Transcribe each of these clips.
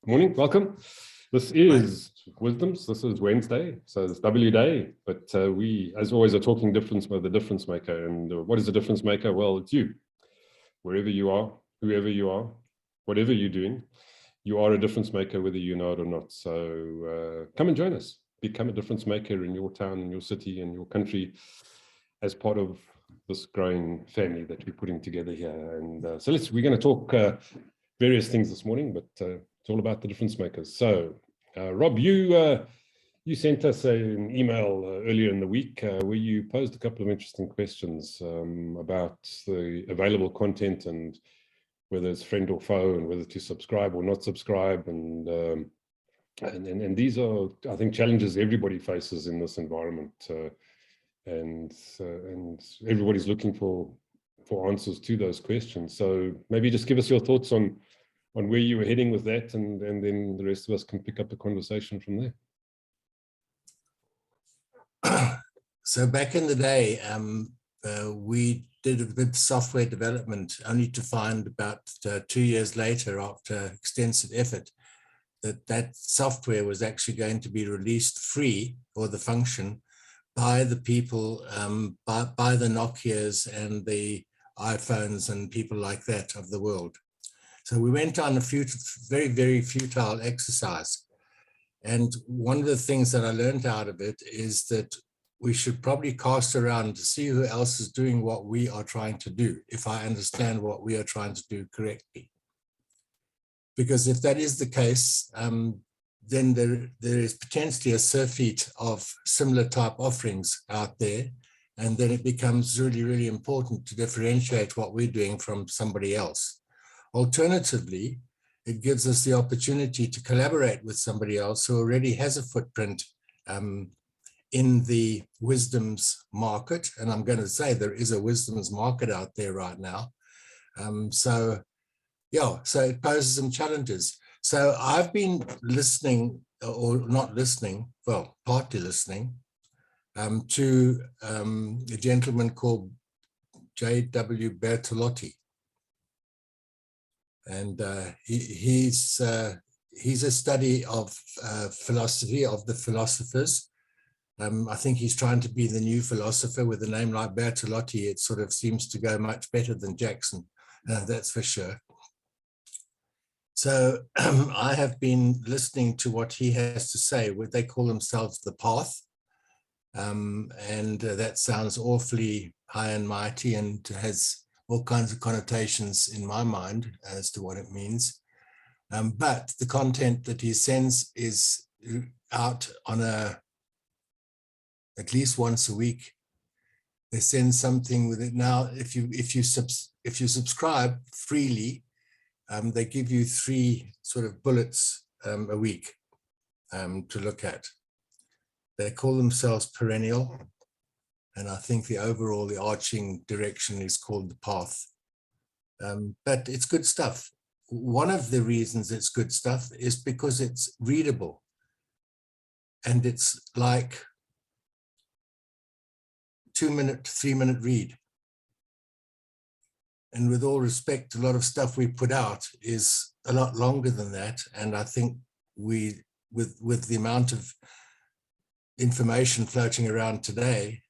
Morning, welcome. This is Wisdoms. This is Wednesday, so it's W Day. But we, as always, are talking difference with the difference maker. And what is a difference maker? Well, it's you. Wherever you are, whoever you are, whatever you're doing, you are a difference maker, whether you know it or not. So come and join us. Become a difference maker in your town, in your city, in your country, as part of this growing family that we're putting together here. And so we're going to talk various things this morning, but it's all about the difference makers. So Rob, you sent us an email earlier in the week where you posed a couple of interesting questions about the available content and whether it's friend or foe and whether to subscribe or not subscribe. And these are, I think, challenges everybody faces in this environment. And everybody's looking for answers to those questions. So maybe just give us your thoughts on where you were heading with that, and then the rest of us can pick up the conversation from there. So back in the day, we did a bit of software development only to find about 2 years later, after extensive effort, that software was actually going to be released free, or the function, by the people, by the Nokias and the iPhones and people like that of the world. So we went on a very, very futile exercise. And one of the things that I learned out of it is that we should probably cast around to see who else is doing what we are trying to do, if I understand what we are trying to do correctly. Because if that is the case, then there is potentially a surfeit of similar type offerings out there. And then it becomes really, really important to differentiate what we're doing from somebody else. Alternatively, it gives us the opportunity to collaborate with somebody else who already has a footprint in the wisdoms market. And I'm going to say there is a wisdoms market out there right now. So it poses some challenges. So I've been listening, or not listening, well, partly listening, to a gentleman called J.W. Bertolotti. And he's a study of philosophy, of the philosophers. I think he's trying to be the new philosopher. With a name like Bertolotti, it sort of seems to go much better than Jackson, that's for sure. So I have been listening to what he has to say, what they call themselves the path. And that sounds awfully high and mighty and has all kinds of connotations in my mind as to what it means. But the content that he sends is out on at least once a week. They send something with it. Now, if you subscribe freely, they give you 3 sort of bullets a week to look at. They call themselves perennial. And I think the arching direction is called the path. But it's good stuff. One of the reasons it's good stuff is because it's readable. And it's like 2-minute, 3-minute read. And with all respect, a lot of stuff we put out is a lot longer than that. And I think with the amount of information floating around today,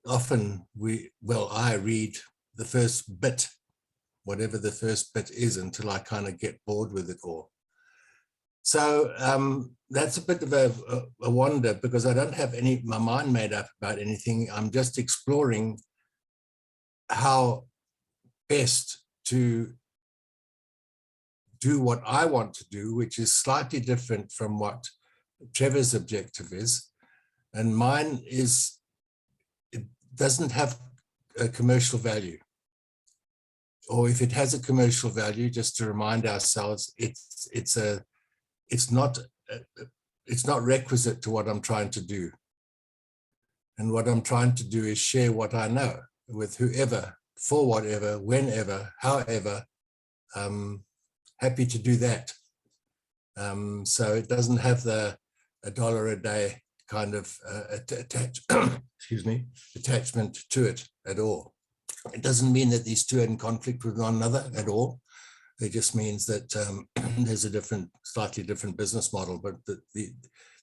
often I read the first bit, whatever the first bit is, until I kind of get bored with it all. So that's a bit of a wonder, because I don't have my mind made up about anything. I'm just exploring how best to do what I want to do, which is slightly different from what Trevor's objective is. And mine is, it doesn't have a commercial value. Or if it has a commercial value, just to remind ourselves, it's not requisite to what I'm trying to do. And what I'm trying to do is share what I know with whoever, for whatever, whenever, however. Happy to do that. So it doesn't have the $1 a day kind of attachment to it at all. It doesn't mean that these two are in conflict with one another at all. It just means that there's a slightly different business model, but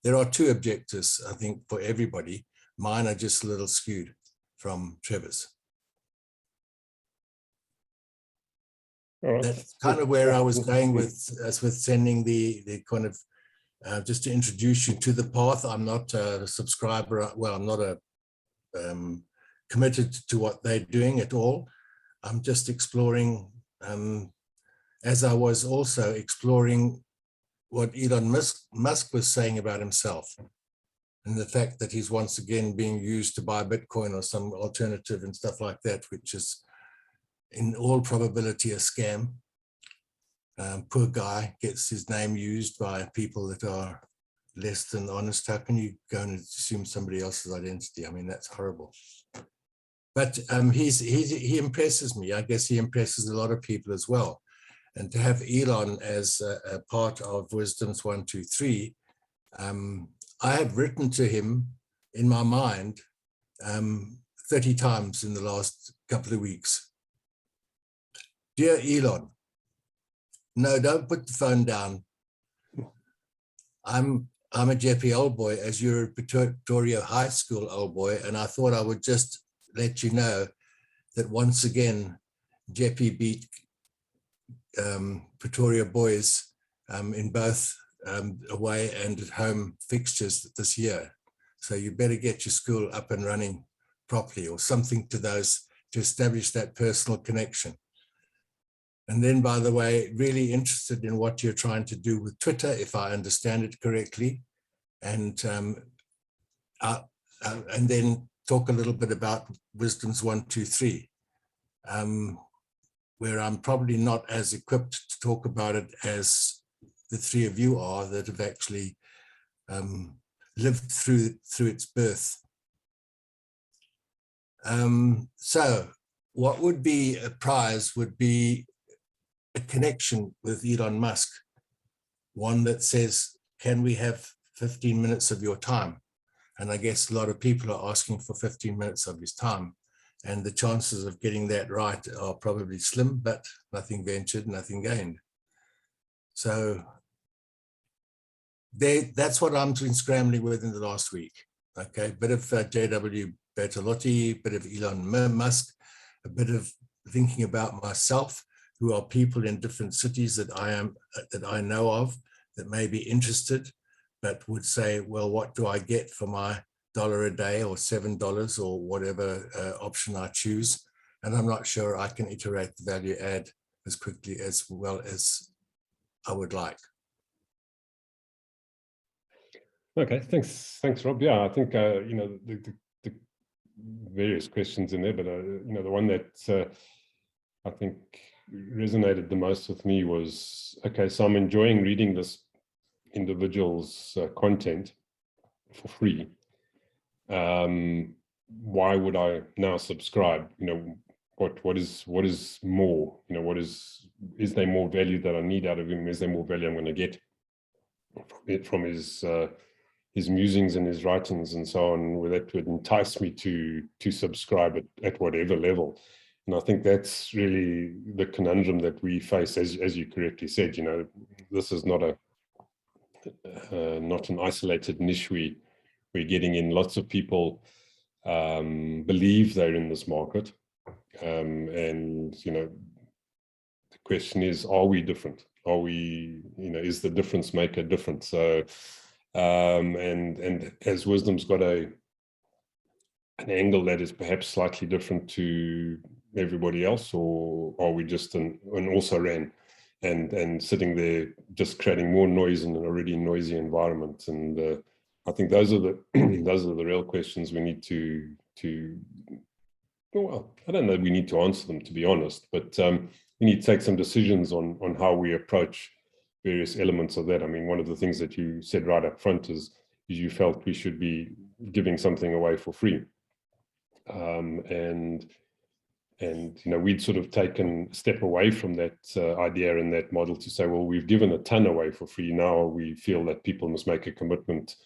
there are two objectives, I think, for everybody. Mine are just a little skewed from Trevor's. All right. That's kind of where I was going with sending the kind of, just to introduce you to the path. I'm not a subscriber. Well, I'm not a committed to what they're doing at all. I'm just exploring, as I was also exploring what Elon Musk was saying about himself, and the fact that he's once again being used to buy Bitcoin or some alternative and stuff like that, which is in all probability a scam. Poor guy gets his name used by people that are less than honest. How can you go and assume somebody else's identity? I mean, that's horrible. But he impresses me. I guess he impresses a lot of people as well. And to have Elon as a part of Wisdom's 1, 2, 3, I have written to him in my mind 30 times in the last couple of weeks. Dear Elon, no, don't put the phone down. I'm a Jeppy old boy, as you're a Pretoria High School old boy, and I thought I would just let you know that once again, Jeppy beat Pretoria boys in both away and at home fixtures this year. So you better get your school up and running properly, or something to those, to establish that personal connection. And then, by the way, really interested in what you're trying to do with Twitter, if I understand it correctly. And then talk a little bit about Wisdom's 1, 2, 3, where I'm probably not as equipped to talk about it as the three of you are, that have actually lived through its birth. So what would be a prize would be a connection with Elon Musk, one that says, can we have 15 minutes of your time? And I guess a lot of people are asking for 15 minutes of his time, and the chances of getting that right are probably slim, but nothing ventured, nothing gained. So that's what I'm been scrambling with in the last week. Okay, bit of J.W. Bertolotti, bit of Elon Musk, a bit of thinking about myself, who are people in different cities that I know of that may be interested, but would say, well, what do I get for my $1 a day or $7 or whatever option I choose? And I'm not sure I can iterate the value add as quickly as well as I would like. Okay, thanks, Rob. Yeah, I think you know, the various questions in there, but you know, the one that I think resonated the most with me was, okay, so I'm enjoying reading this individual's content for free. Why would I now subscribe? You know, what is more? You know, is there more value that I need out of him? Is there more value I'm going to get from his musings and his writings and so on, where that would entice me to subscribe at whatever level? And I think that's really the conundrum that we face, as you correctly said. You know, this is not an isolated niche. We're getting in. Lots of people believe they're in this market, and you know, the question is, are we different? Are we, you know, is the difference maker different? So, and as Wisdom's got an angle that is perhaps slightly different to everybody else, or are we just an also ran and sitting there just creating more noise in an already noisy environment? And I think those are the real questions we need to well, I don't know we need to answer them, to be honest, but we need to take some decisions on how we approach various elements of that. I mean, one of the things that you said right up front is you felt we should be giving something away for free. And you know, we'd sort of taken a step away from that idea and that model to say, well, we've given a ton away for free. Now we feel that people must make a commitment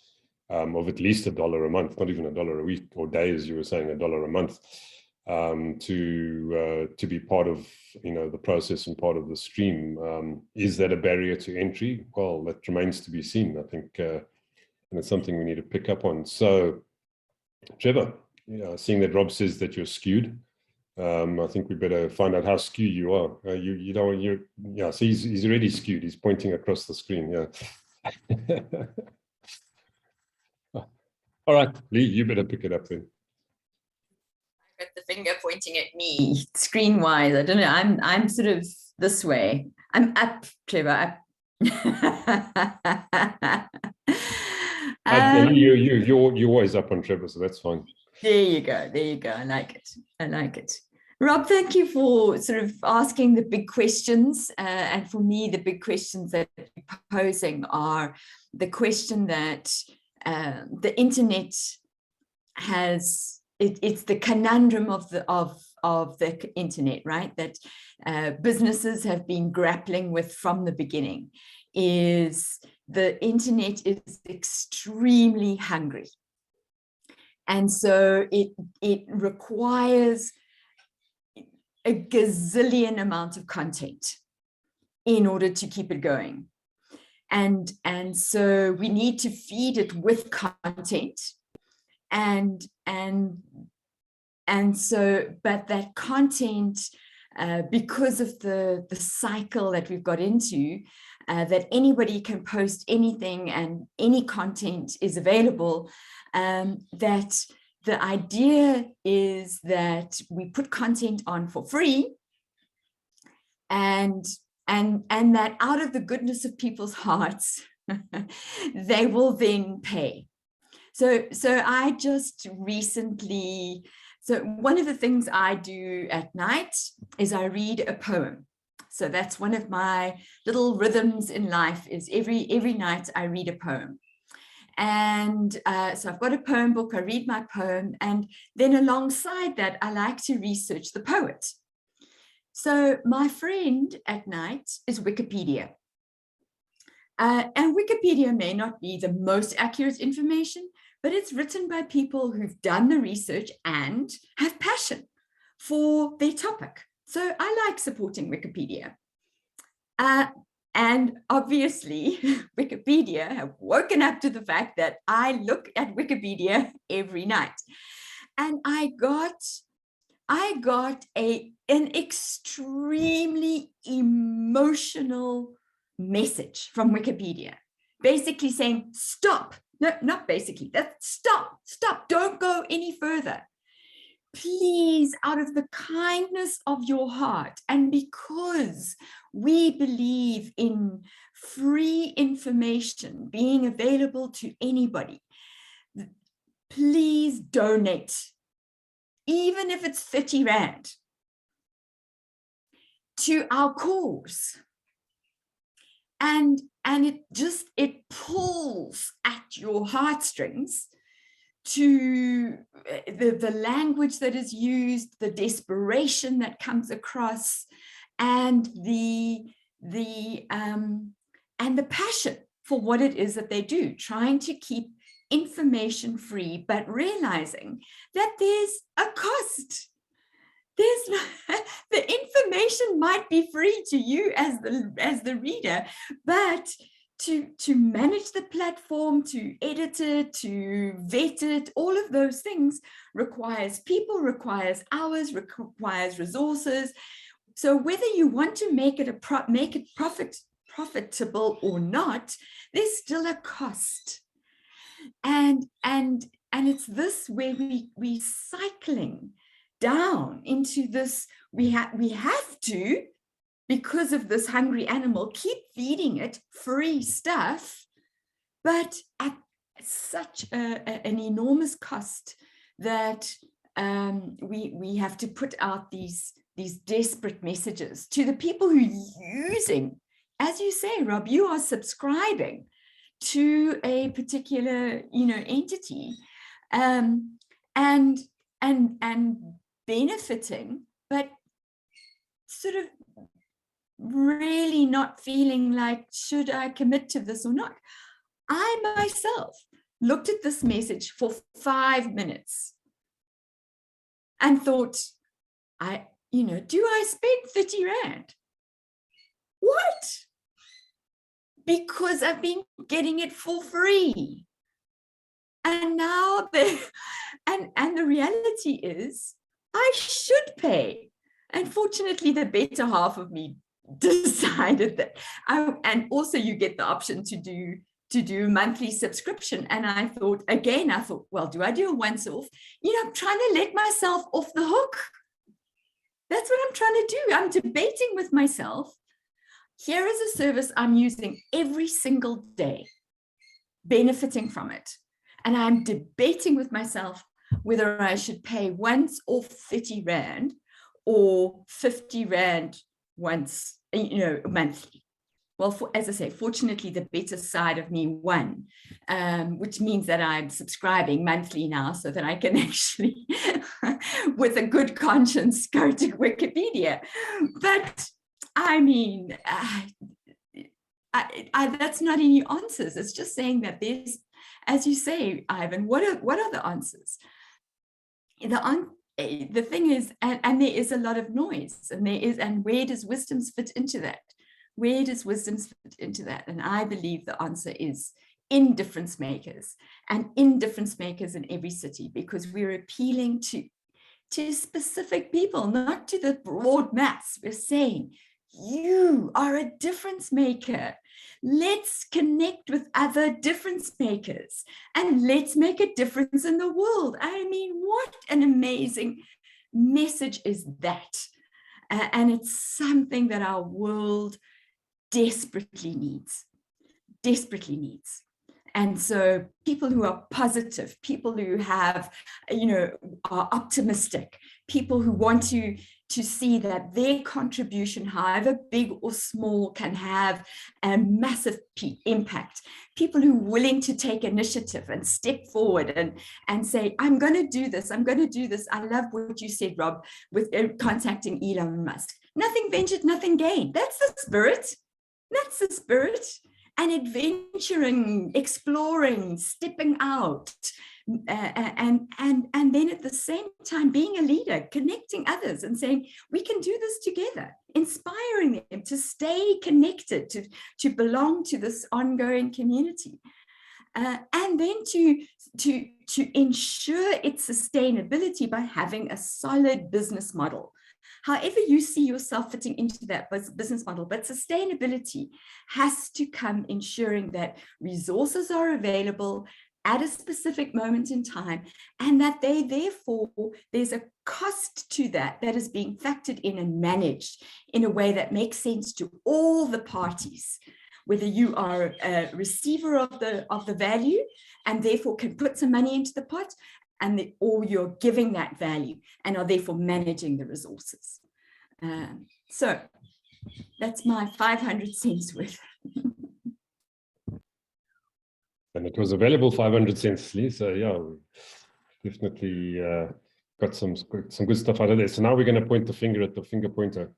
of at least $1 a month, not even $1 a week or day, as you were saying, $1 a month. to be part of, you know, the process and part of the stream. Is that a barrier to entry? Well, that remains to be seen, I think, and it's something we need to pick up on. So, Trevor, seeing that Rob says that you're skewed, I think we better find out how skewed you are. You don't, yeah, so he's already skewed. He's pointing across the screen, yeah. All right, Lee, you better pick it up then. I've got the finger pointing at me, screen-wise. I don't know, I'm sort of this way. I'm up, Trevor, up. You're always up on Trevor, so that's fine. There you go. I like it. I like it. Rob, thank you for sort of asking the big questions. And for me, the big questions that you're posing are the question that the internet has, it's the conundrum of the internet, right? That businesses have been grappling with from the beginning, is the internet is extremely hungry. And so it requires a gazillion amount of content in order to keep it going. And so we need to feed it with content. And so, but that content, because of the cycle that we've got into, that anybody can post anything and any content is available, that the idea is that we put content on for free, and that out of the goodness of people's hearts, they will then pay. So I just recently, so one of the things I do at night is I read a poem. So that's one of my little rhythms in life, is every night I read a poem. And so I've got a poem book, I read my poem, and then alongside that, I like to research the poet. So my friend at night is Wikipedia. And Wikipedia may not be the most accurate information, but it's written by people who've done the research and have passion for their topic. So I like supporting Wikipedia. And obviously, Wikipedia have woken up to the fact that I look at Wikipedia every night. And I got an extremely emotional message from Wikipedia, basically saying, stop. No, not basically, that's stop, don't go any further. Please, out of the kindness of your heart, and because we believe in free information being available to anybody, please donate, even if it's 30 Rand, to our cause. And it pulls at your heartstrings, to the language that is used, the desperation that comes across, and the passion for what it is that they do, trying to keep information free, but realizing that there's a cost. The information might be free to you as the reader, but to manage the platform, to edit it, to vet it, all of those things requires people, requires hours, requires resources. So whether you want to make it profitable or not, there's still a cost. And it's this where we cycling down into this, we have to, because of this hungry animal, keep feeding it free stuff, but at such an enormous cost that we have to put out these desperate messages to the people who are using, as you say, Rob, you are subscribing to a particular, entity, and benefiting, but sort of really not feeling like, should I commit to this or not? I myself looked at this message for 5 minutes and thought, do I spend 30 Rand? What? Because I've been getting it for free. And now and the reality is I should pay. And fortunately, the better half of me decided that. And also you get the option to do monthly subscription. And I thought, well, do I do a once off? I'm trying to let myself off the hook. That's what I'm trying to do. I'm debating with myself. Here is a service I'm using every single day, benefiting from it. And I'm debating with myself whether I should pay once off 30 Rand or 50 Rand once, monthly. Well, as I say, fortunately, the better side of me won, which means that I'm subscribing monthly now so that I can actually, with a good conscience, go to Wikipedia. But I mean, that's not any answers. It's just saying that there's, as you say, Ivan, what are the answers? The thing is, and there is a lot of noise, and where does wisdom fit into that? Where does wisdom fit into that? And I believe the answer is in difference makers, and in difference makers in every city, because we're appealing to specific people, not to the broad mass. We're saying, you are a difference maker. Let's connect with other difference makers and let's make a difference in the world. I mean, what an amazing message is that? And it's something that our world desperately needs. And so people who are positive, people who have, are optimistic, people who want to see that their contribution, however big or small, can have a massive impact. People who are willing to take initiative and step forward and say, I'm going to do this. I love what you said, Rob, with contacting Elon Musk. Nothing ventured, nothing gained. That's the spirit. And adventuring, exploring, stepping out, and then at the same time being a leader, connecting others and saying, we can do this together, inspiring them to stay connected, to belong to this ongoing community. And then to ensure its sustainability by having a solid business model. However you see yourself fitting into that business model, but sustainability has to come ensuring that resources are available at a specific moment in time, and that there's a cost to that is being factored in and managed in a way that makes sense to all the parties, whether you are a receiver of the value and therefore can put some money into the pot, or you're giving that value and are therefore managing the resources. So that's my 500 cents worth. And it was a valuable 500 cents, Lee. So yeah, definitely got some good stuff out of there. So now we're going to point the finger at the finger pointer.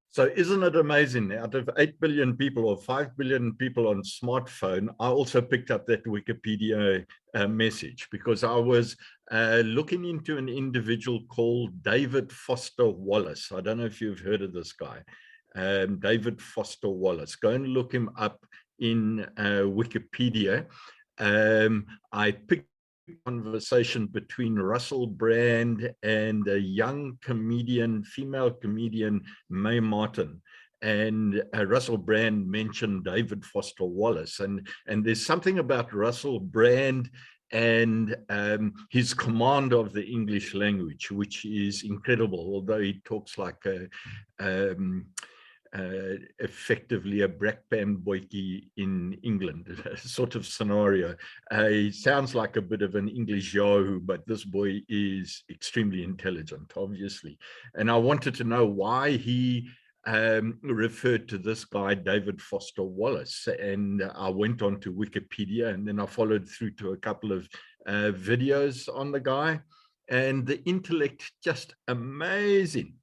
So isn't it amazing? Out of 8 billion people or 5 billion people on smartphone, I also picked up that Wikipedia message because I was looking into an individual called David Foster Wallace. I don't know if you've heard of this guy, David Foster Wallace. Go and look him up in Wikipedia. I picked conversation between Russell Brand and a young comedian, female comedian, Mae Martin, and Russell Brand mentioned David Foster Wallace, and there's something about Russell Brand and his command of the English language, which is incredible, although he talks like effectively a Brakpan boykie in England sort of scenario. He sounds like a bit of an English Yahoo, but this boy is extremely intelligent, obviously. And I wanted to know why he referred to this guy, David Foster Wallace. And I went on to Wikipedia, and then I followed through to a couple of videos on the guy, and the intellect just amazing.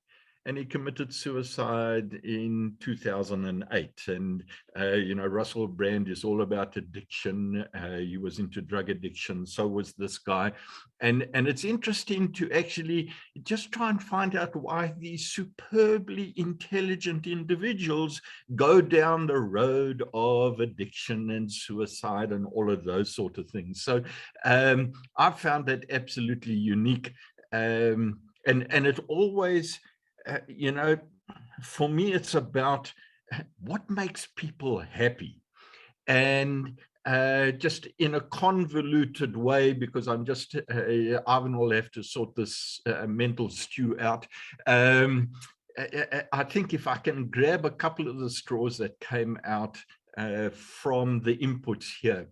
and he committed suicide in 2008. And, you know, Russell Brand is all about addiction. He was into drug addiction. So was this guy. And it's interesting to actually just try and find out why these superbly intelligent individuals go down the road of addiction and suicide and all of those sort of things. So I found that absolutely unique. And it always, you know, for me, it's about what makes people happy. And just in a convoluted way, because I'm just, Ivan will have to sort this mental stew out. I think if I can grab a couple of the straws that came out from the inputs here,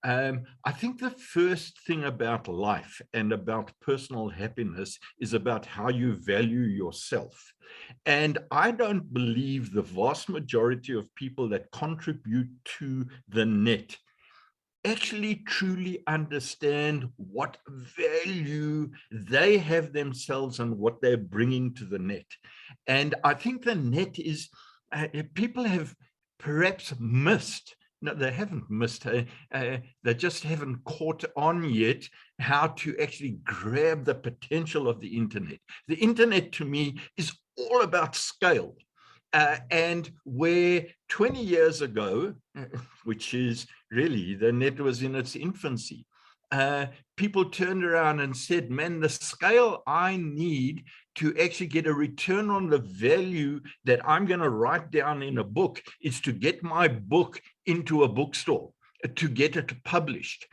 I think the first thing about life and about personal happiness is about how you value yourself. And I don't believe the vast majority of people that contribute to the net actually truly understand what value they have themselves and what they're bringing to the net. And I think the net is, people have perhaps missed. No, they haven't missed. They just haven't caught on yet how to actually grab the potential of the internet. The internet, to me, is all about scale. And where 20 years ago, which is really, the net was in its infancy, people turned around and said, man, the scale I need to actually get a return on the value that I'm going to write down in a book is to get my book into a bookstore, to get it published.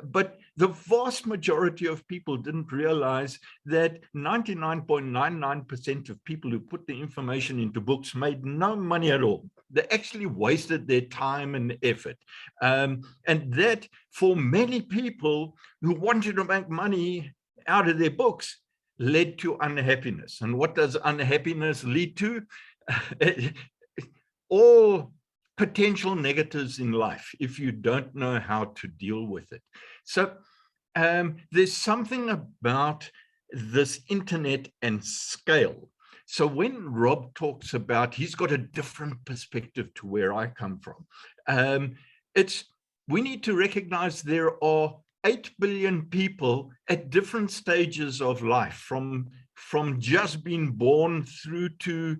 But the vast majority of people didn't realize that 99.99% of people who put the information into books made no money at all. They actually wasted their time and effort. And that, for many people who wanted to make money out of their books, led to unhappiness. And what does unhappiness lead to? All potential negatives in life if you don't know how to deal with it. So there's something about this internet and scale. So when Rob talks about, he's got a different perspective to where I come from. We need to recognize there are 8 billion people at different stages of life, from just being born through to,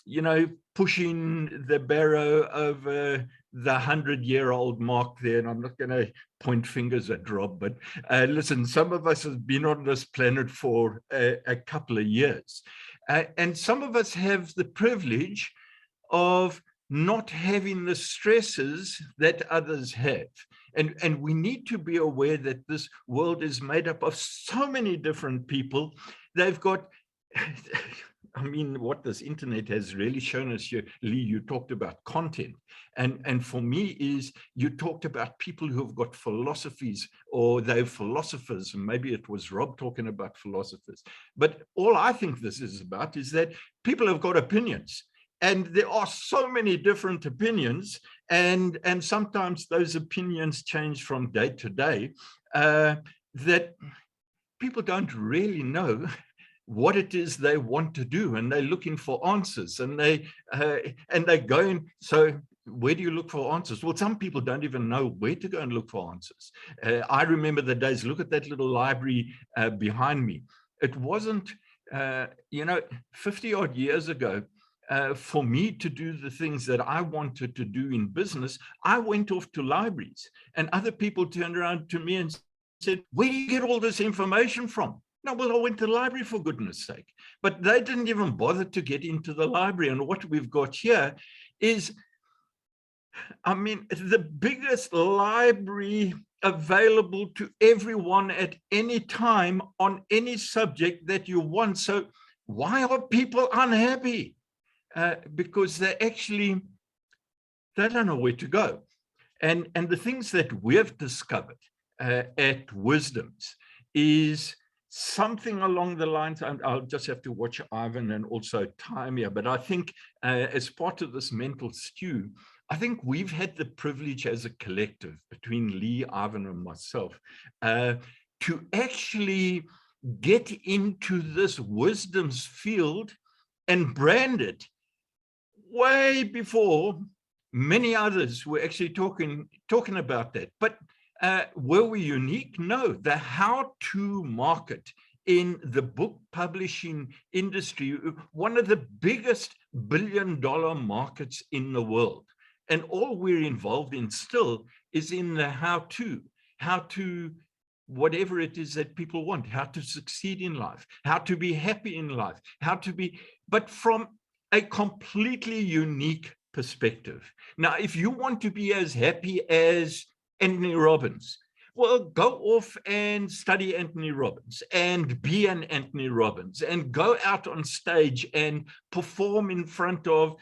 you know, pushing the barrow over the 100-year-old mark there. And I'm not going to point fingers at Rob, but listen, some of us have been on this planet for a couple of years. And some of us have the privilege of not having the stresses that others have. And we need to be aware that this world is made up of so many different people. They've got, I mean, what this internet has really shown us here, Lee, you talked about content. And for me is, you talked about people who've got philosophies, or they're philosophers, and maybe it was Rob talking about philosophers. But all I think this is about is that people have got opinions. And there are so many different opinions, and sometimes those opinions change from day to day, that people don't really know what it is they want to do, and they're looking for answers, and they're going. So where do you look for answers? Well, some people don't even know where to go and look for answers. I remember the days, look at that little library behind me. It wasn't, you know, 50 odd years ago, for me to do the things that I wanted to do in business, I went off to libraries, and other people turned around to me and said, where do you get all this information from? No, well, I went to the library, for goodness sake. But they didn't even bother to get into the library. And what we've got here is, I mean, the biggest library available to everyone at any time on any subject that you want. So why are people unhappy? Because they don't know where to go. And the things that we've discovered at Wisdoms is something along the lines, and I'll just have to watch Ivan and also time here, but I think as part of this mental stew, I think we've had the privilege as a collective, between Lee, Ivan, and myself, to actually get into this wisdom's field and brand it way before many others were actually talking about that. But were we unique? No. The how-to market in the book publishing industry, one of the biggest billion-dollar markets in the world. And all we're involved in still is in the how to whatever it is that people want, how to succeed in life, how to be happy in life, but from a completely unique perspective. Now, if you want to be as happy as Anthony Robbins, well, go off and study Anthony Robbins and be an Anthony Robbins and go out on stage and perform in front of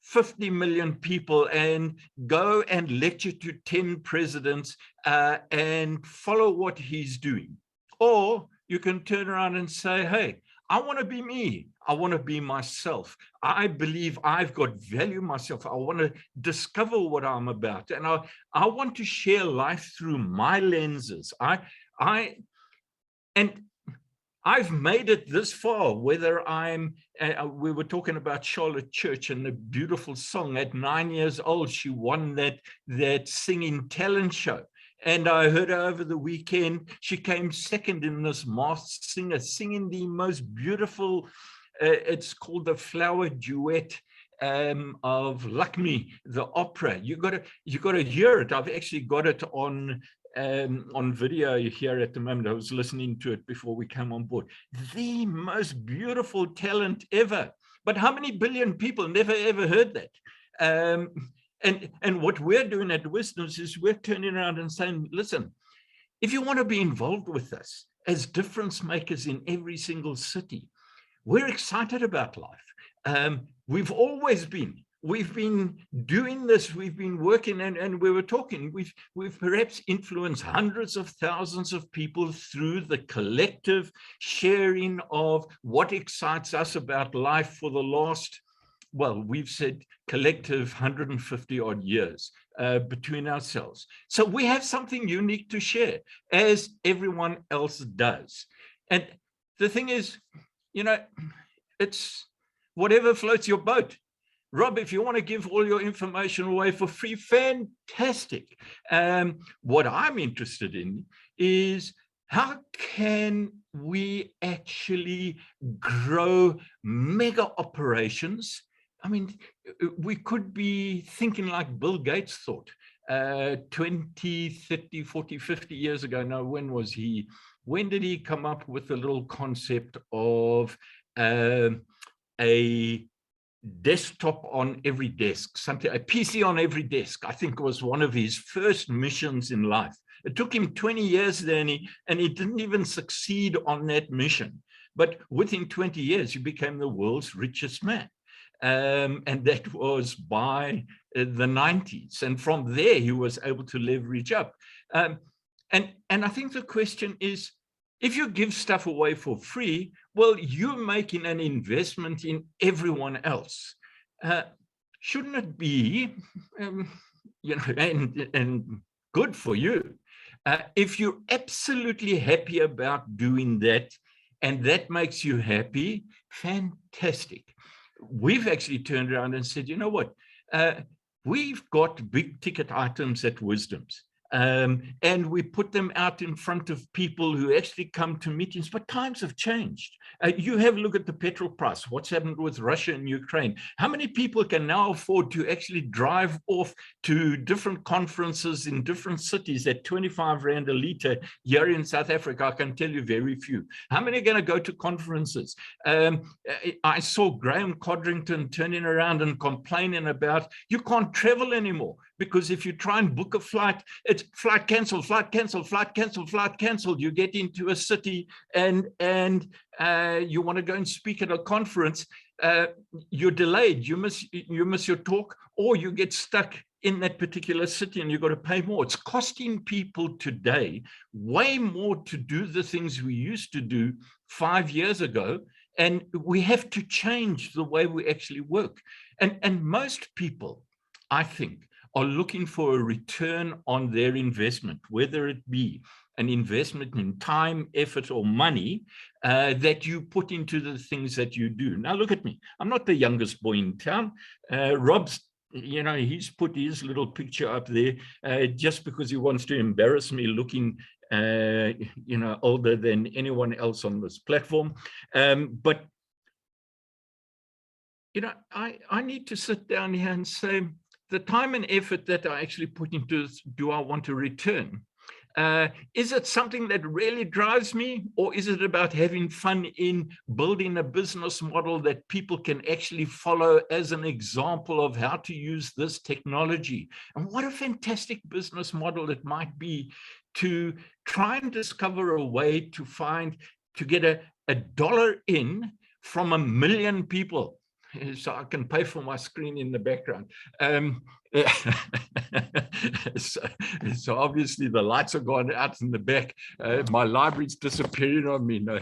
50 million people and go and lecture to 10 presidents and follow what he's doing. Or you can turn around and say, hey, I want to be me. I want to be myself. I believe I've got value myself. I want to discover what I'm about. And I want to share life through my lenses. I've made it this far, whether we were talking about Charlotte Church and the beautiful song. At 9 years old, she won that singing talent show. And I heard her over the weekend. She came second in this Masked Singer, singing the most beautiful, it's called the Flower Duet of Lakshmi, the opera. You got to hear it. I've actually got it on video here at the moment. I was listening to it before we came on board. The most beautiful talent ever. But how many billion people never ever heard that? And what we're doing at Wisdoms is we're turning around and saying, listen, if you want to be involved with us as difference makers in every single city, we're excited about life. We've always been. We've been doing this, we've been working, and we were talking, we've perhaps influenced hundreds of thousands of people through the collective sharing of what excites us about life for the last, well, we've said collective 150 odd years between ourselves. So we have something unique to share, as everyone else does. And the thing is, it's whatever floats your boat. Rob, if you want to give all your information away for free, fantastic. What I'm interested in is how can we actually grow mega operations? I mean, we could be thinking like Bill Gates thought 20, 30, 40, 50 years ago. Now, when did he come up with the little concept of a desktop on every desk, a PC on every desk? I think was one of his first missions in life. It took him 20 years then, and he didn't even succeed on that mission. But within 20 years, he became the world's richest man. And that was by the 90s. And from there, he was able to leverage up. And I think the question is, if you give stuff away for free, well, you're making an investment in everyone else. Shouldn't it be, and good for you, if you're absolutely happy about doing that, and that makes you happy, fantastic. We've actually turned around and said, you know what, we've got big ticket items at Wisdoms. And we put them out in front of people who actually come to meetings, but times have changed. You have a look at the petrol price, what's happened with Russia and Ukraine. How many people can now afford to actually drive off to different conferences in different cities at 25 Rand a litre here in South Africa? I can tell you very few. How many are going to go to conferences? I saw Graham Codrington turning around and complaining about you can't travel anymore, because if you try and book a flight, it's flight cancelled, flight cancelled, flight cancelled, flight cancelled. You get into a city and you want to go and speak at a conference, you're delayed, you miss your talk, or you get stuck in that particular city and you've got to pay more. It's costing people today way more to do the things we used to do 5 years ago. And we have to change the way we actually work. And most people, I think, are looking for a return on their investment, whether it be an investment in time, effort, or money that you put into the things that you do. Now, look at me. I'm not the youngest boy in town. Rob's, you know, he's put his little picture up there just because he wants to embarrass me looking, you know, older than anyone else on this platform. But, you know, I need to sit down here and say, the time and effort that I actually put into this, do I want to return? Is it something that really drives me, or is it about having fun in building a business model that people can actually follow as an example of how to use this technology? And what a fantastic business model it might be to try and discover a way to get a dollar in from 1 million people. So I can pay for my screen in the background. So obviously the lights are gone out in the back. My library's disappearing on me. No,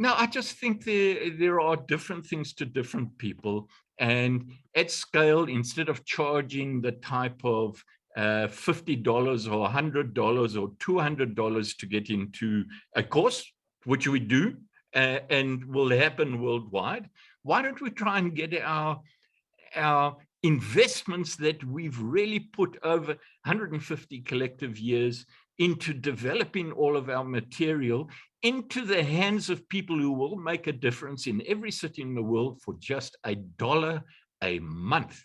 I just think there are different things to different people. And at scale, instead of charging the type of $50 or $100 or $200 to get into a course, which we do and will happen worldwide, why don't we try and get our investments that we've really put over 150 collective years into developing all of our material into the hands of people who will make a difference in every city in the world for just $1 a month.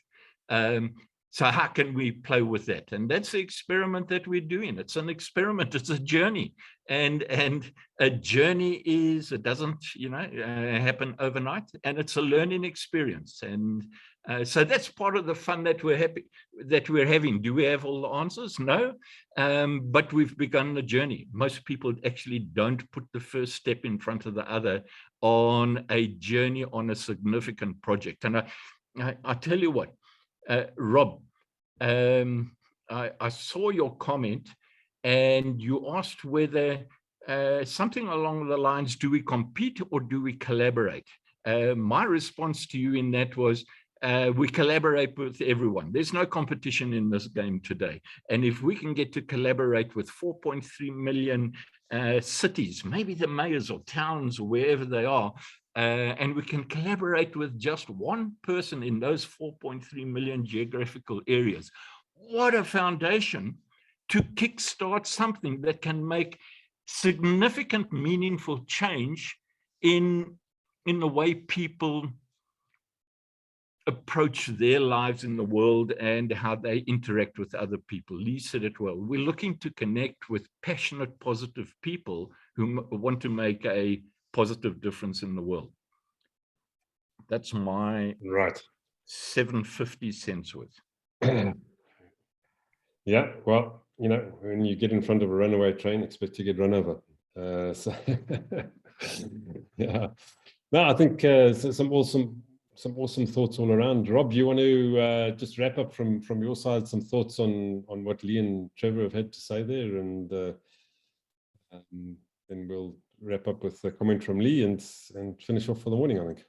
So how can we play with that? And that's the experiment that we're doing. It's an experiment. It's a journey. And a journey it doesn't, you know, happen overnight. And it's a learning experience. And so that's part of the fun that we're having. Do we have all the answers? No. But we've begun the journey. Most people actually don't put the first step in front of the other on a journey on a significant project. And I tell you what, Rob, I saw your comment and you asked whether something along the lines, do we compete or do we collaborate? My response to you in that was, we collaborate with everyone. There's no competition in this game today. And if we can get to collaborate with 4.3 million cities, maybe the mayors or towns or wherever they are, and we can collaborate with just one person in those 4.3 million geographical areas, what a foundation to kickstart something that can make significant, meaningful change in the way people approach their lives in the world and how they interact with other people. Lee said it well. We're looking to connect with passionate, positive people who want to make a positive difference in the world. That's my 750 cents worth. Yeah, well, you know, when you get in front of a runaway train, expect to get run over. So yeah, no, I think some awesome thoughts all around. Rob, you want to just wrap up from your side, some thoughts on what Lee and Trevor have had to say there, and then we'll wrap up with a comment from Lee and finish off for the morning, I think.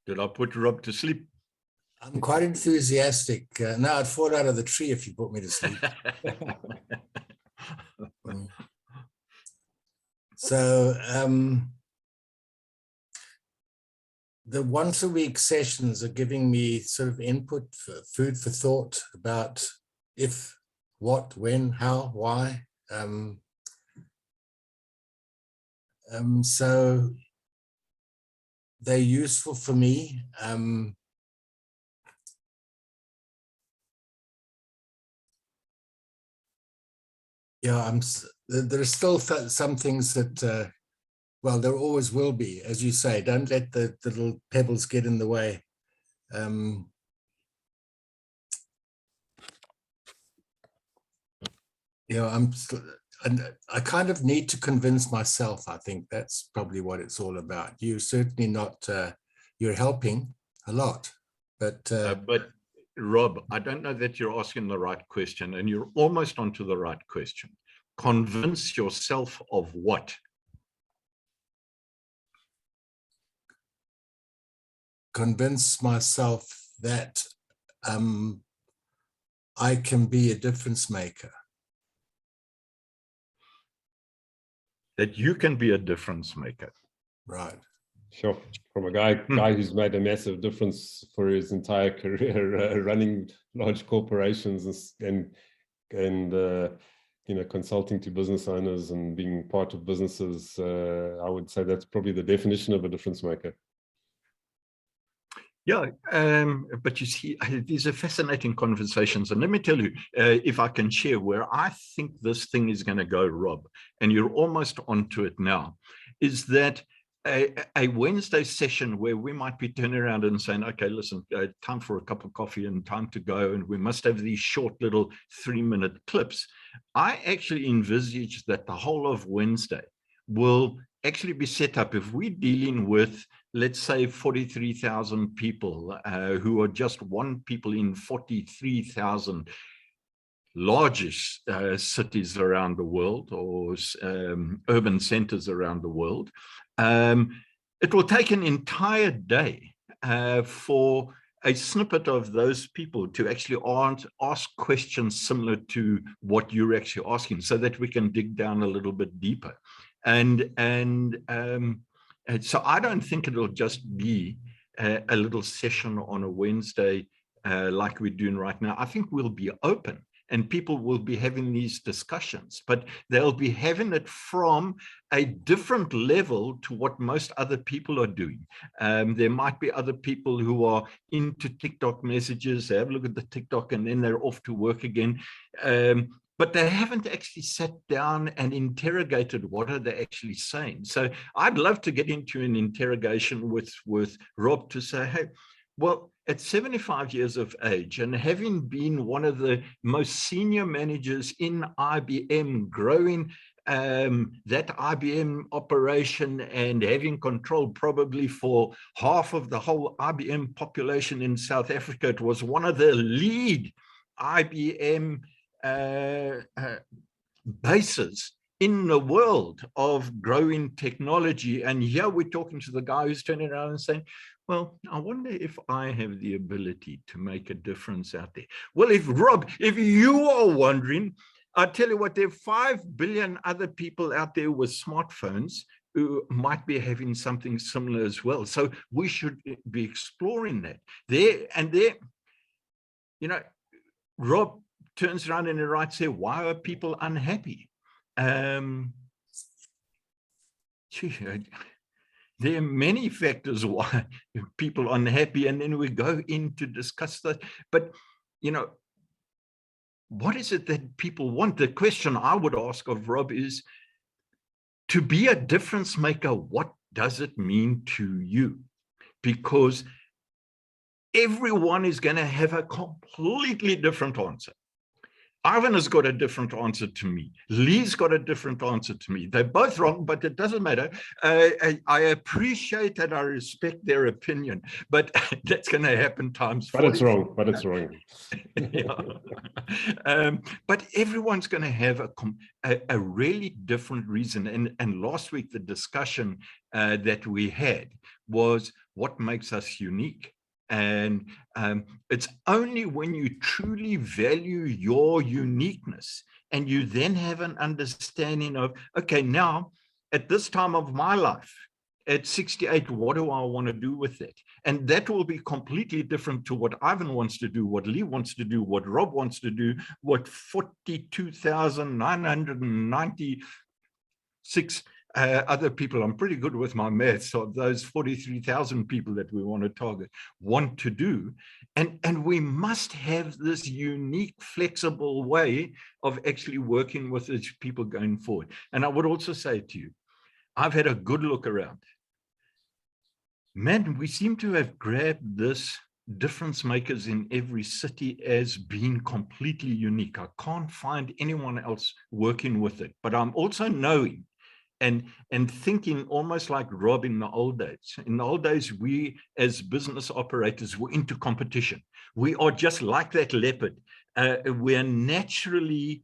Did I put Rob to sleep? I'm quite enthusiastic. No, I'd fall out of the tree if you put me to sleep. So the once a week sessions are giving me sort of input, food for thought about if, what, when, how, why. So they're useful for me. Yeah, there are still some things that, well, there always will be, as you say, don't let the little pebbles get in the way. You know, I kind of need to convince myself. I think that's probably what it's all about. You're certainly not, you're helping a lot, but Rob, I don't know that you're asking the right question, and you're almost onto the right question. Convince yourself of what? Convince myself that I can be a difference maker. That you can be a difference maker. Right. Sure. From a guy who's made a massive difference for his entire career, running large corporations and you know, consulting to business owners and being part of businesses. I would say that's probably the definition of a difference maker. Yeah, but you see, these are fascinating conversations. And let me tell you, if I can share where I think this thing is going to go, Rob, and you're almost onto it now, is that a Wednesday session where we might be turning around and saying, okay, listen, time for a cup of coffee and time to go. And we must have these short little 3-minute clips. I actually envisage that the whole of Wednesday will actually be set up if we're dealing with, let's say, 43,000 people who are just one people in 43,000 largest cities around the world, or urban centers around the world. It will take an entire day for a snippet of those people to actually ask questions similar to what you're actually asking, so that we can dig down a little bit deeper. And so I don't think it'll just be a little session on a Wednesday like we're doing right now. I think we'll be open and people will be having these discussions, but they'll be having it from a different level to what most other people are doing. There might be other people who are into TikTok messages, they have a look at the TikTok and then they're off to work again. But they haven't actually sat down and interrogated what are they actually saying. So I'd love to get into an interrogation with Rob to say, hey, well, at 75 years of age and having been one of the most senior managers in IBM, growing that IBM operation and having control probably for half of the whole IBM population in South Africa, it was one of the lead IBM bases in the world of growing technology. And here we're talking to the guy who's turning around and saying, well, I wonder if I have the ability to make a difference out there. Well, Rob, if you are wondering, I'll tell you what, there are 5 billion other people out there with smartphones who might be having something similar as well. So we should be exploring that. There, you know, Rob turns around and he writes there, why are people unhappy? There are many factors why people are unhappy, and then we go in to discuss that. But, you know, what is it that people want? The question I would ask of Rob is, to be a difference maker, what does it mean to you? Because everyone is going to have a completely different answer. Ivan has got a different answer to me. Lee's got a different answer to me. They're both wrong, but it doesn't matter. I appreciate and I respect their opinion, but that's going to happen times 40. But it's wrong, but it's wrong. But everyone's going to have a really different reason. And last week, the discussion that we had was what makes us unique. And it's only when you truly value your uniqueness and you then have an understanding of, okay, now at this time of my life, at 68, what do I want to do with it? And that will be completely different to what Ivan wants to do, what Lee wants to do, what Rob wants to do, what 42,996 other people, I'm pretty good with my maths, so those 43,000 people that we want to target want to do. And we must have this unique, flexible way of actually working with these people going forward. And I would also say to you, I've had a good look around. Man, we seem to have grabbed this difference makers in every city as being completely unique. I can't find anyone else working with it, but I'm also knowing and thinking almost like Rob in the old days. In the old days, we as business operators were into competition. We are just like that leopard. We are naturally,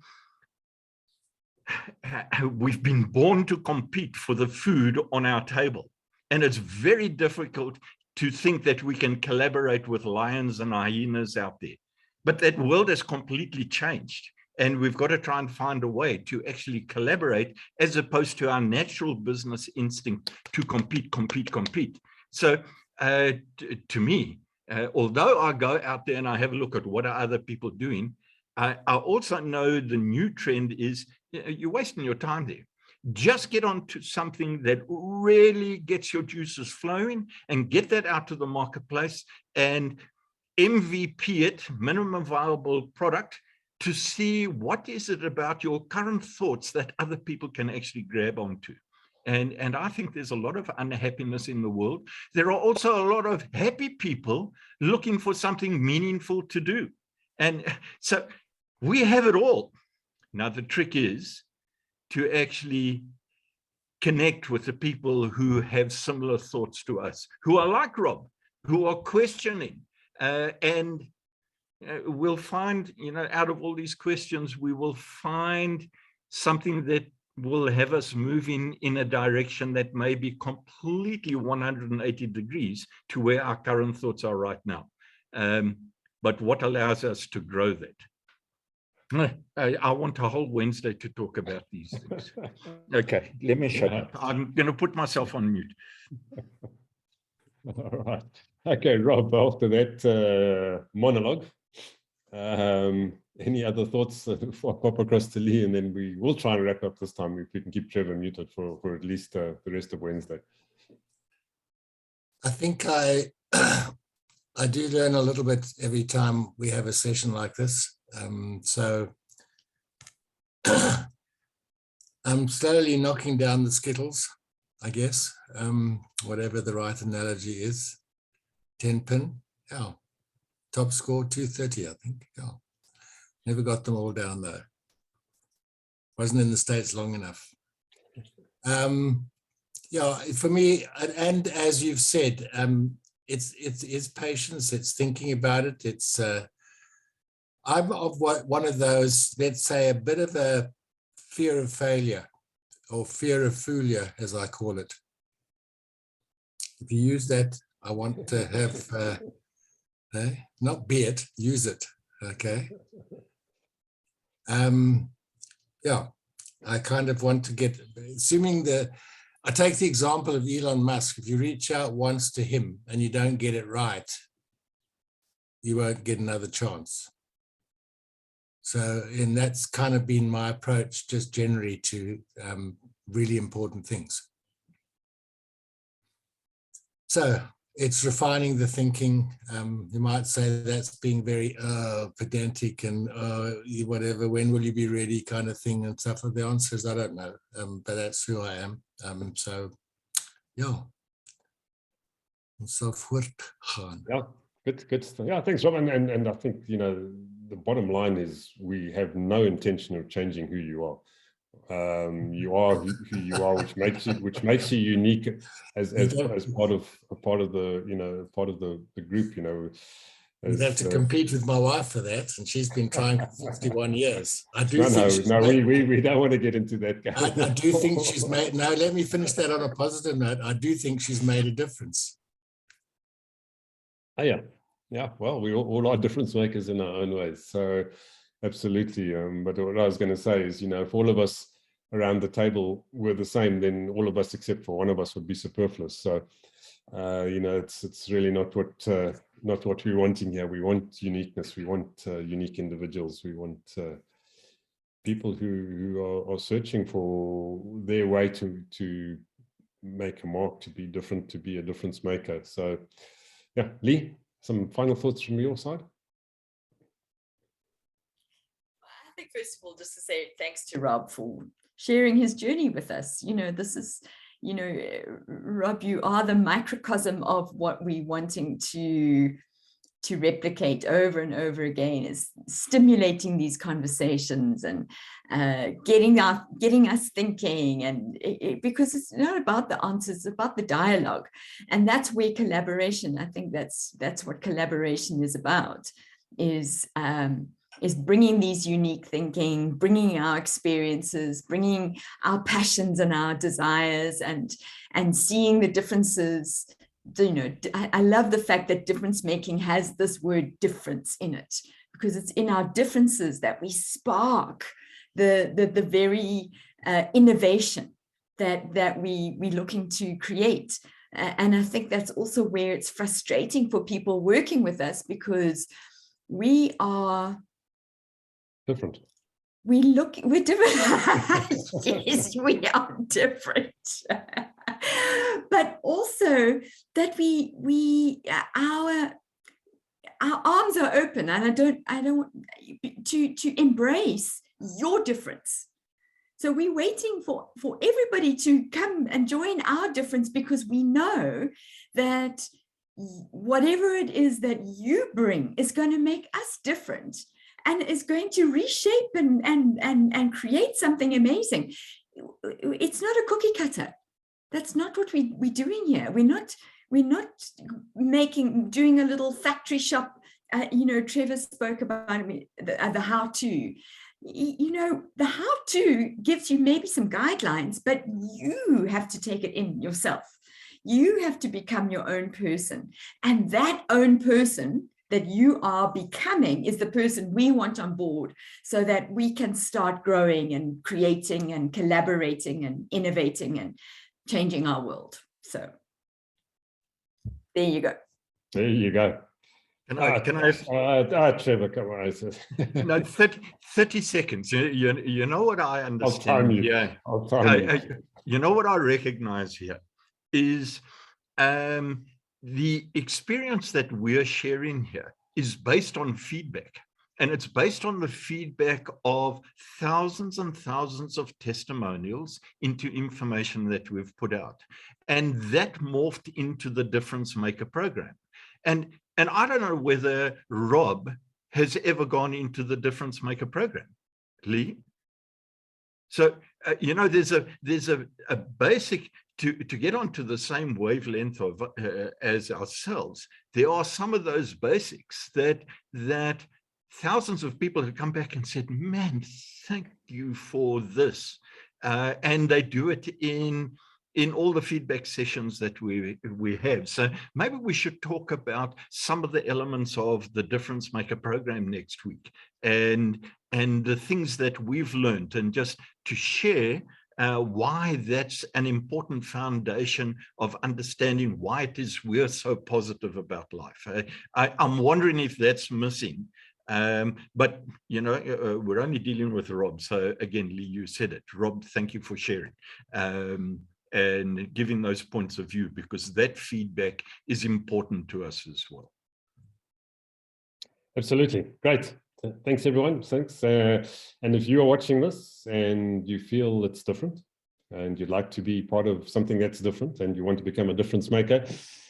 we've been born to compete for the food on our table. And it's very difficult to think that we can collaborate with lions and hyenas out there. But that world has completely changed. And we've got to try and find a way to actually collaborate as opposed to our natural business instinct to compete. So to me, although I go out there and I have a look at what are other people doing, I also know the new trend is you're wasting your time there. Just get on to something that really gets your juices flowing and get that out to the marketplace and MVP it, minimum viable product, to see what is it about your current thoughts that other people can actually grab onto. And I think there's a lot of unhappiness in the world. There are also a lot of happy people looking for something meaningful to do. And so we have it all. Now, the trick is to actually connect with the people who have similar thoughts to us, who are like Rob, who are questioning, and we'll find, out of all these questions, we will find something that will have us moving in a direction that may be completely 180 degrees to where our current thoughts are right now. But what allows us to grow that? I want a whole Wednesday to talk about these things. Okay, let me shut up. I'm going to put myself on mute. All right. Okay, Rob, after that monologue, any other thoughts for pop across to Lee, and then we will try and wrap up this time if we can keep Trevor muted for at least the rest of Wednesday. I think I do learn a little bit every time we have a session like this. So I'm slowly knocking down the Skittles, I guess, whatever the right analogy is. 10 pin, yeah. Top score 230, I think. Yeah. Never got them all down though. Wasn't in the States long enough. Yeah, for me, and as you've said, it's patience, it's thinking about it. It's I'm of one of those, let's say, a bit of a fear of failure, or fear of failure, as I call it. If you use that, I want to have, not be it, use it, okay? Yeah, I kind of want to get, assuming I take the example of Elon Musk. If you reach out once to him and you don't get it right, you won't get another chance. So, and that's kind of been my approach just generally to really important things. So it's refining the thinking. You might say that's being very pedantic and whatever, when will you be ready kind of thing and stuff. The answer is I don't know, but that's who I am. So, yeah. So forth gaan. Yeah, good. Yeah, thanks, Rob. And I think, the bottom line is we have no intention of changing who you are. You are who you are, which makes you unique as part of the group. You'd have to compete with my wife for that, and she's been trying for 51 years. I do we don't want to get into that game. I do think she's made. No, let me finish that on a positive note. I do think she's made a difference. Oh, yeah. Yeah, well, we all are difference makers in our own ways. So absolutely. But what I was going to say is, if all of us around the table were the same, then all of us except for one of us would be superfluous. So, it's really not what we're wanting here. We want uniqueness. We want unique individuals. We want people who are searching for their way to make a mark, to be different, to be a difference maker. So, yeah, Lee, some final thoughts from your side? I think first of all, just to say thanks to Rob for sharing his journey with us. This is, Rob, you are the microcosm of what we're wanting to replicate over and over again, is stimulating these conversations and getting us thinking, and because it's not about the answers, it's about the dialogue, and that's where collaboration, I think that's what collaboration is about, is bringing these unique thinking, bringing our experiences, bringing our passions and our desires, and seeing the differences. I love the fact that difference making has this word difference in it, because it's in our differences that we spark the very innovation that we're looking to create. And I think that's also where it's frustrating for people working with us, because we are different. We're different. Yes, we are different. But also that our arms are open, and I don't to embrace your difference. So we're waiting for everybody to come and join our difference, because we know that whatever it is that you bring is going to make us different, and is going to reshape and create something amazing. It's not a cookie cutter. That's not what we're doing here. We're not doing a little factory shop. Trevor spoke about the how-to. The how-to gives you maybe some guidelines, but you have to take it in yourself. You have to become your own person. And that own person that you are becoming is the person we want on board, so that we can start growing and creating and collaborating and innovating and changing our world. So there you go. There you go. Can I Trevor, come on. No, 30 seconds. You know what I understand here? You know what I recognize here is the experience that we're sharing here is based on feedback. And it's based on the feedback of thousands and thousands of testimonials into information that we've put out. And that morphed into the DifferenceMaker program. And I don't know whether Rob has ever gone into the DifferenceMaker program. Lee? So, there's a basic, to get onto the same wavelength of as ourselves, there are some of those basics that thousands of people have come back and said, man, thank you for this. And they do it in all the feedback sessions that we have. So maybe we should talk about some of the elements of the DifferenceMaker program next week, and the things that we've learned, and just to share why that's an important foundation of understanding why it is we're so positive about life. I'm wondering if that's missing. But we're only dealing with Rob. So again, Lee, you said it. Rob, thank you for sharing and giving those points of view, because that feedback is important to us as well. Absolutely. Great. Thanks, everyone. Thanks. And if you are watching this and you feel it's different, and you'd like to be part of something that's different, and you want to become a difference maker,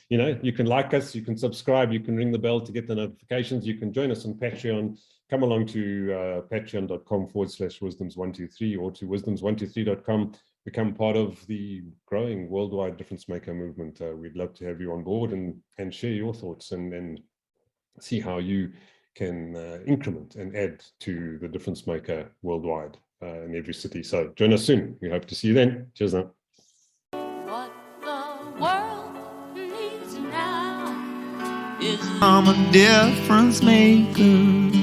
you can like us, you can subscribe, you can ring the bell to get the notifications, you can join us on Patreon. Come along to patreon.com/wisdoms123 or to wisdoms123.com. Become part of the growing worldwide difference maker movement. We'd love to have you on board and share your thoughts and see how you can increment and add to the difference maker worldwide in every city. So join us soon. We hope to see you then. Cheers now. What the world needs now is I'm a difference maker.